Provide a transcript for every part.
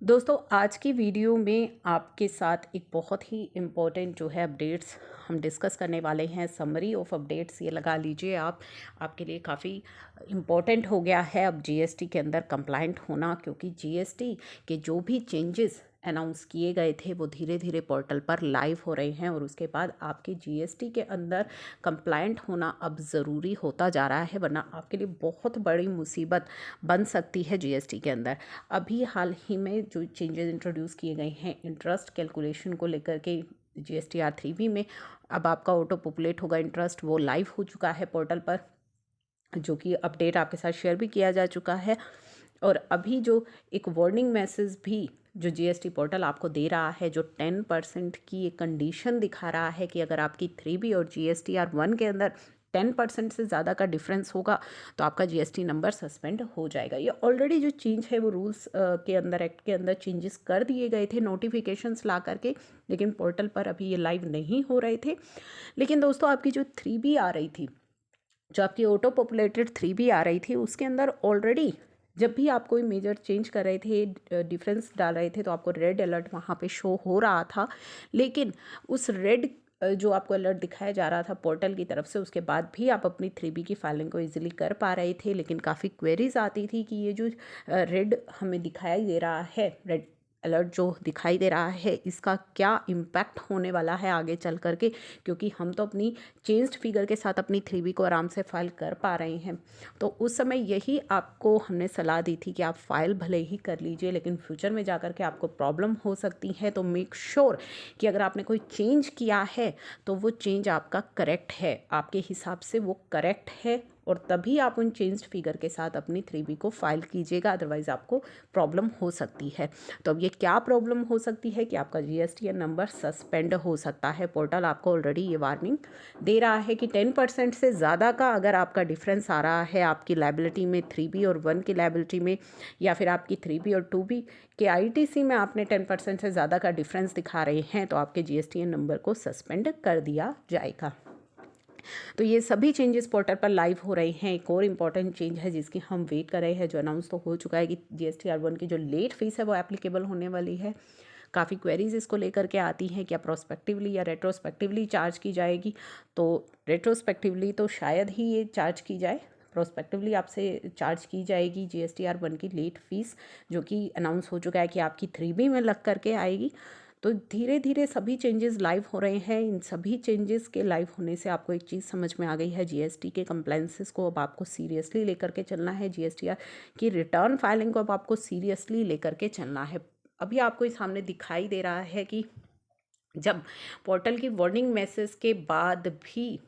दोस्तों आज की वीडियो में आपके साथ एक बहुत ही इम्पोर्टेंट जो है अपडेट्स हम डिस्कस करने वाले हैं। समरी ऑफ अपडेट्स ये लगा लीजिए आप, आपके लिए काफ़ी इम्पोर्टेंट हो गया है अब जीएसटी के अंदर कंप्लाइंट होना, क्योंकि जीएसटी के जो भी चेंजेस अनाउंस किए गए थे वो धीरे धीरे पोर्टल पर लाइव हो रहे हैं और उसके बाद आपके जीएसटी के अंदर कंप्लाइंट होना अब ज़रूरी होता जा रहा है, वरना आपके लिए बहुत बड़ी मुसीबत बन सकती है जीएसटी के अंदर। अभी हाल ही में जो चेंजेस इंट्रोड्यूस किए गए हैं इंटरेस्ट कैलकुलेशन को लेकर के GSTR 3B में, अब आपका ऑटो पॉपुलेट होगा इंटरेस्ट, वो लाइव हो चुका है पोर्टल पर, जो कि अपडेट आपके साथ शेयर भी किया जा चुका है। और अभी जो एक वार्निंग मैसेज भी जो जीएसटी पोर्टल आपको दे रहा है, जो 10% की एक कंडीशन दिखा रहा है कि अगर आपकी 3B और GSTR 1 के अंदर 10% से ज़्यादा का डिफरेंस होगा तो आपका जीएसटी नंबर सस्पेंड हो जाएगा। ये ऑलरेडी जो चेंज है वो रूल्स के अंदर, एक्ट के अंदर चेंजेस कर दिए गए थे नोटिफिकेशंस ला करके, लेकिन पोर्टल पर अभी ये लाइव नहीं हो रहे थे। लेकिन दोस्तों आपकी जो 3B आ रही थी, जो आपकी ऑटो पॉपुलेटेड 3B आ रही थी, उसके अंदर ऑलरेडी जब भी आप कोई मेजर चेंज कर रहे थे, डिफरेंस डाल रहे थे, तो आपको रेड अलर्ट वहाँ पे शो हो रहा था। लेकिन उस रेड जो आपको अलर्ट दिखाया जा रहा था पोर्टल की तरफ से, उसके बाद भी आप अपनी 3B की फाइलिंग को इजीली कर पा रहे थे। लेकिन काफ़ी क्वेरीज आती थी कि ये जो रेड हमें दिखाई दे रहा है, रेड अलर्ट जो दिखाई दे रहा है, इसका क्या इम्पैक्ट होने वाला है आगे चल करके, क्योंकि हम तो अपनी चेंज्ड फिगर के साथ अपनी 3B को आराम से फाइल कर पा रहे हैं। तो उस समय यही आपको हमने सलाह दी थी कि आप फाइल भले ही कर लीजिए, लेकिन फ्यूचर में जाकर के आपको प्रॉब्लम हो सकती है। तो मेक श्योर कि अगर आपने कोई चेंज किया है तो वो चेंज आपका करेक्ट है, आपके हिसाब से वो करेक्ट है, और तभी आप उन चेंज्ड फिगर के साथ अपनी 3B को फाइल कीजिएगा, अदरवाइज़ आपको प्रॉब्लम हो सकती है। तो अब ये क्या प्रॉब्लम हो सकती है कि आपका GSTN नंबर सस्पेंड हो सकता है। पोर्टल आपको ऑलरेडी ये वार्निंग दे रहा है कि 10% से ज़्यादा का अगर आपका डिफरेंस आ रहा है आपकी लायबिलिटी में, 3B और 1 की लायबिलिटी में, या फिर आपकी 3B और 2B के ITC में आपने 10% से ज़्यादा का डिफरेंस दिखा रहे हैं, तो आपके GSTN नंबर को सस्पेंड कर दिया जाएगा। तो ये सभी चेंजेस पोर्टल पर लाइव हो रहे हैं। एक और इम्पॉर्टेंट चेंज है जिसकी हम वेट कर रहे हैं, जो अनाउंस तो हो चुका है कि GSTR 1 की जो लेट फीस है वो एप्लीकेबल होने वाली है। काफ़ी क्वेरीज इसको लेकर के आती हैं, क्या प्रोस्पेक्टिवली या रेट्रोस्पेक्टिवली चार्ज की जाएगी। तो रेट्रोस्पेक्टिवली तो शायद ही ये चार्ज की जाए, प्रोस्पेक्टिवली आपसे चार्ज की जाएगी GSTR 1 की लेट फीस, जो कि अनाउंस हो चुका है कि आपकी 3B में लग करके आएगी। तो धीरे धीरे सभी चेंजेस लाइव हो रहे हैं। इन सभी चेंजेस के लाइव होने से आपको एक चीज़ समझ में आ गई है, जीएसटी के कंप्लायंसेस को अब आपको सीरियसली लेकर के चलना है, जीएसटीआर की रिटर्न फाइलिंग को अब आपको सीरियसली लेकर के चलना है। अभी आपको इस सामने दिखाई दे रहा है कि जब पोर्टल की वार्निंग मैसेज के बाद भी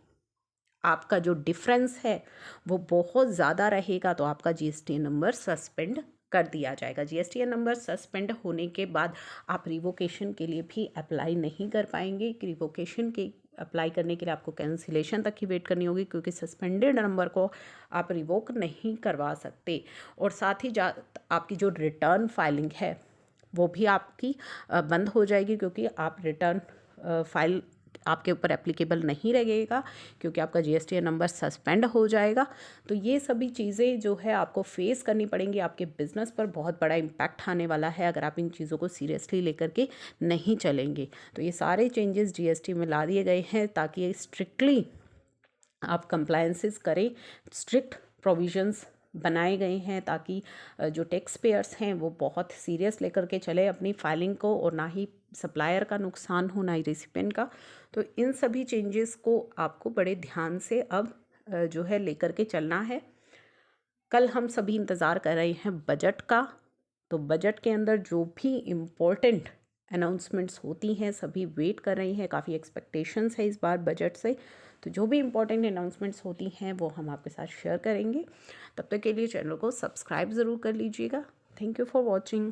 आपका जो डिफरेंस है वो बहुत ज़्यादा रहेगा तो आपका जीएसटी नंबर सस्पेंड कर दिया जाएगा। जीएसटी नंबर सस्पेंड होने के बाद आप रिवोकेशन के लिए भी अप्लाई नहीं कर पाएंगे। रिवोकेशन के अप्लाई करने के लिए आपको कैंसिलेशन तक की वेट करनी होगी, क्योंकि सस्पेंडेड नंबर को आप रिवोक नहीं करवा सकते। और साथ ही आपकी जो रिटर्न फाइलिंग है वो भी आपकी बंद हो जाएगी, क्योंकि आप रिटर्न फाइल आपके ऊपर एप्लीकेबल नहीं रहेगा, क्योंकि आपका जीएसटी नंबर सस्पेंड हो जाएगा। तो ये सभी चीज़ें जो है आपको फेस करनी पड़ेंगी, आपके बिजनेस पर बहुत बड़ा इम्पैक्ट आने वाला है अगर आप इन चीज़ों को सीरियसली लेकर के नहीं चलेंगे। तो ये सारे चेंजेस जीएसटी में ला दिए गए हैं ताकि स्ट्रिक्टली आप कंप्लायंसेस करें। स्ट्रिक्ट प्रोविजंस बनाए गए हैं ताकि जो टैक्स पेयर्स हैं वो बहुत सीरियस लेकर के चले अपनी फाइलिंग को, और ना ही सप्लायर का नुकसान हो, ना ही रेसिपिएंट का। तो इन सभी चेंजेस को आपको बड़े ध्यान से अब जो है लेकर के चलना है। कल हम सभी इंतज़ार कर रहे हैं बजट का, तो बजट के अंदर जो भी इम्पोर्टेंट अनाउंसमेंट्स होती हैं सभी वेट कर रही हैं, काफ़ी एक्सपेक्टेशंस है इस बार बजट से। तो जो भी इम्पोर्टेंट अनाउंसमेंट्स होती हैं वो हम आपके साथ शेयर करेंगे। तब तक के लिए चैनल को सब्सक्राइब ज़रूर कर लीजिएगा। Thank you for watching.